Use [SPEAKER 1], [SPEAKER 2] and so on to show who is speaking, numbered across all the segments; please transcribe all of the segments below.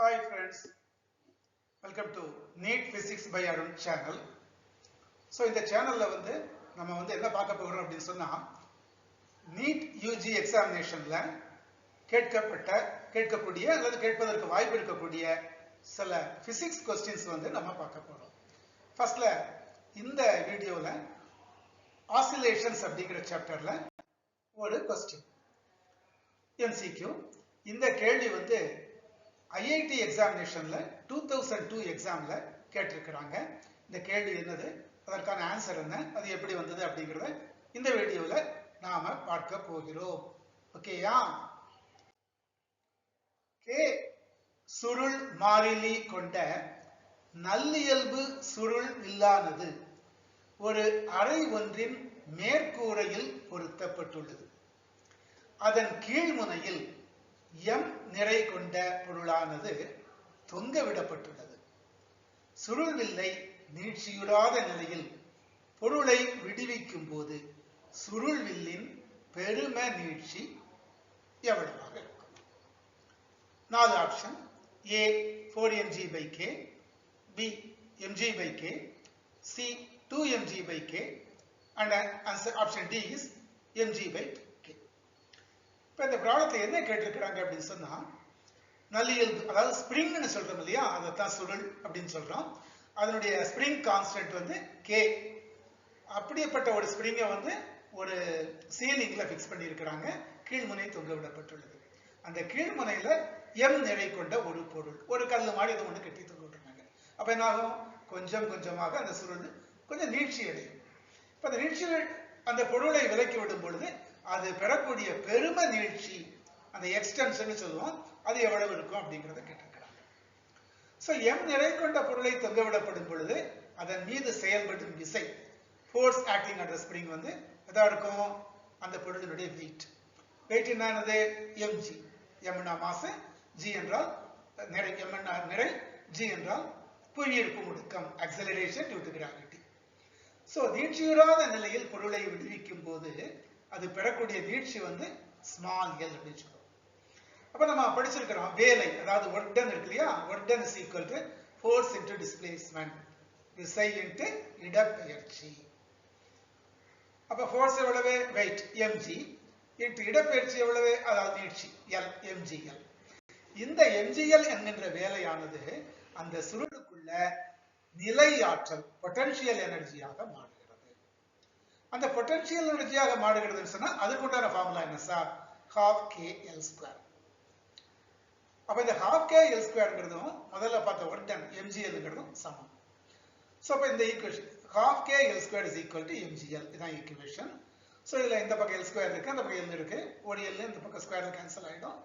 [SPEAKER 1] Hi friends, welcome to NEET Physics by Arun channel. So இந்த சேனல்ல நம்ம என்ன பார்க்க போறோம் அப்படின்னு சொன்னா NEET UG எக்ஸாமினேஷன்ல கேட்கக்கூடிய அல்லது கேட்பதற்கு வாய்ப்பு இருக்கக்கூடிய சில பிசிக்ஸ் क्वेश्चंस நம்ம பார்க்க போறோம். ஃபர்ஸ்ட்ல இந்த வீடியோல ஆசிலேஷன்ஸ் அப்படிங்கிற சாப்டர்ல ஒரு क्वेश्चन MCQ. இந்த கேள்வி IIT எக்ஸாமினேஷன்ல 2002 எக்ஸாம்ல கேட்டிருக்காங்க. இந்த கேள்வி என்னது, அதற்கான ஆன்சர் என்ன, அது எப்படி வந்தது அப்படிங்கறத இந்த வீடியோல நாம பார்க்க போகிறோம். ஓகேயா? K சுருள் மாறிலி கொண்ட நல்லியல்பு சுருள் இல்லாதது ஒரு அறை ஒன்றின் மேற்கூரையில் பொருத்தப்பட்டுள்ளது. அதன் கீழ்முனையில் M நிறை கொண்ட பொருளானது தொங்கவிடப்பட்டுள்ளது. சுருள்வில்லை நீட்சியுறாத நிலையில் பொருளை விடுவிக்கும் போது சுருள்வில்லின் பெரும நீட்சி எவ்வளவாக இருக்கும்? 4 option. A 4mg/k, B mg/k, C 2mg/k and answer option D is mg/k. இந்த ப்ராப்ளத்தை என்ன கேட்டிருக்கிறாங்க அப்படின்னு சொன்னா, நல்லியல்பு அதாவது ஸ்ப்ரிங்னு சொல்றோம் இல்லையா, அதைத்தான் சுருள் அப்படின்னு சொல்றோம். அதனுடைய ஸ்ப்ரிங் கான்ஸ்டன்ட் K. அப்படியேப்பட்ட ஒரு ஸ்ப்ரிங்கை ஒரு சீலிங்ல பிக்ஸ் பண்ணி இருக்கிறாங்க. கீழ்முனை தொங்க விடப்பட்டுள்ளது. அந்த கீழ்முனையில M நிறை கொண்ட ஒரு பொருள், ஒரு கல்லு மாதிரி இது ஒன்று கட்டி தொங்க விட்டுருக்காங்க. அப்ப என்ன ஆகும்? கொஞ்சம் கொஞ்சமாக அந்த சுருள் கொஞ்சம் நீட்சி அடையும். இப்ப அந்த நீட்சியில் அந்த பொருளை விலக்கி விடும் பொழுது அது பெறக்கூடிய பெரும நீட்சி, அந்த எக்ஸ்டென்ஷன் சொல்லுவோம், அது எவ்வளவு இருக்கும் அப்படிங்கறத கேட்டிருக்கிறாங்க. சோ M நிறை கொண்ட பொருளை தொங்கவிடப்படும் பொழுது அதன் மீது செயல்படும் விசை, force acting at the spring எதா இருக்கும்? அந்த பொருளினுடைய வெயிட். வெயிட் என்னது? mg. m னா மாஸ், g என்றால் நிறை, m னா நிறை, g என்றால் புவியீர்ப்பு முடுக்கம், acceleration due to gravity. So நீட்சியுறாத நிலையில் பொருளை விடுவிக்கும் போது அது பெறக்கூடிய நீட்சி ஸ்மால் l அப்படின்னு சொல்றோம். அப்ப நம்ம படிச்சிருக்கிறோம் வேலை, அதாவது ஒர்க் டன் இருக்கு இல்லையா, work done is equal to force into displacement, விசை இன்டு இடப்பெயர்ச்சி. அப்ப ஃபோர்ஸ் எவ்வளவு? வெயிட் mg இன்டு இடப்பெயர்ச்சி எவ்வளவு? அதாவது நீட்சி l, mgl. இந்த mgl என்கின்ற வேலையானது அந்த சுருளுக்குள்ள நிலை ஆற்றல், பொட்டன்ஷியல் எனர்ஜியாக மாறுகிறது. அந்த பொட்டன்ஷியல் எனர்ஜியாக மாறுகிறதுன்னு சொன்னா அதுக்கு உண்டான ஃபார்முலா என்ன சார்? half kl². அப்ப இந்த half kl²ங்கிறதும் முதல்ல பார்த்த ஒர்க் டன் mgl சமம். சோ அப்ப இந்த equation half kl² is equal to mgl, இதான் ஈக்குவேஷன். சோ இதுல இந்த பக்கம் l² இருக்கு, அந்த பக்கம் l இருக்கு, ஒரு l இந்த பக்கம் ஸ்கொயர் கேன்சல் ஆயிடும்.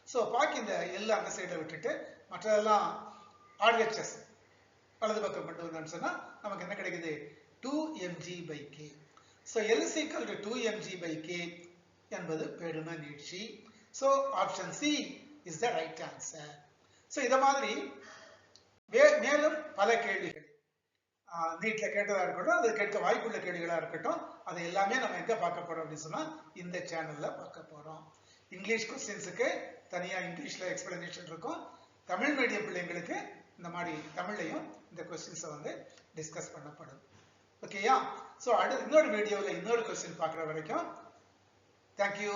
[SPEAKER 1] சோ பாக்கி இந்த l அந்த சைடுல விட்டுட்டு மற்றதெல்லாம் RHS வலது பக்கம் கொண்டு வந்தோம்னு சொன்னா நமக்கு என்ன கிடைக்குது? 2mg/k. So L is equal to 2mg/k என்பது பெரும நீட்சி. So option C is the right answer. So இத மாதிரி மேலும் பல கேள்விகள் நீட்ல கேட்டதா இருக்கட்டும், அது கேட்க வாய்ப்புள்ள கேள்விகளா இருக்கட்டும், அது எல்லாமே நம்ம எங்க பார்க்க போறோம் அப்படின்னு சொன்னா இந்த சேனல்ல பார்க்க போறோம். இங்கிலீஷ் क्वेश्चंसக்கு தனியா இங்கிலீஷ்ல எக்ஸ்பிளனேஷன் இருக்கும். தமிழ் மீடியம் பிள்ளைங்களுக்கு இந்த மாதிரி தமிழ்லையும் இந்த क्वेश्चंस டிஸ்கஸ் பண்ணப்படும். ஓகேயா? சோ அடுத்த இன்னொரு வீடியோல இன்னொரு क्वेश्चन பார்க்குற வரைக்கும் thank you.